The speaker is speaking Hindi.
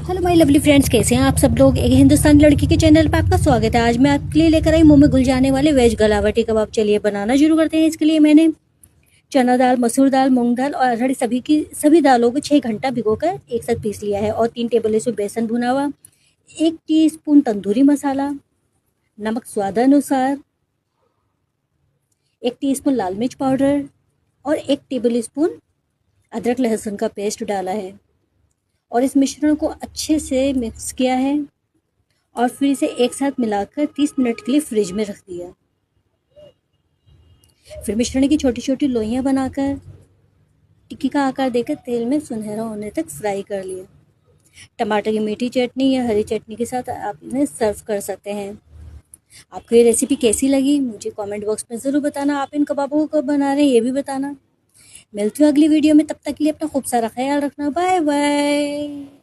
हेलो माय लवली फ्रेंड्स, कैसे हैं आप सब लोग। एक हिंदुस्तानी लड़की के चैनल पर आपका स्वागत है। आज मैं आपके लिए लेकर आई मुंह में घुल जाने वाले वेज गलावटी कबाब। चलिए बनाना शुरू करते हैं। इसके लिए मैंने चना दाल, मसूर दाल, मूंग दाल और अरहर सभी दालों को 6 घंटा भिगोकर एक साथ पीस लिया है। और 3 टेबल स्पून बेसन भुना हुआ, 1 टीस्पून तंदूरी मसाला, नमक स्वादानुसार, 1 टीस्पून लाल मिर्च पाउडर और 1 टेबल स्पून अदरक लहसुन का पेस्ट डाला है। और इस मिश्रण को अच्छे से मिक्स किया है और फिर इसे एक साथ मिलाकर 30 मिनट के लिए फ्रिज में रख दिया। फिर मिश्रण की छोटी छोटी लोइयां बनाकर टिक्की का आकार देकर तेल में सुनहरा होने तक फ्राई कर लिया। टमाटर की मीठी चटनी या हरी चटनी के साथ आप इन्हें सर्व कर सकते हैं। आपको ये रेसिपी कैसी लगी मुझे कमेंट बॉक्स में ज़रूर बताना। आप इन कबाबों को कब बना रहे हैं ये भी बताना। मिलती हूँ अगली वीडियो में, तब तक के लिए अपना खूब सारा ख्याल रखना। Bye bye.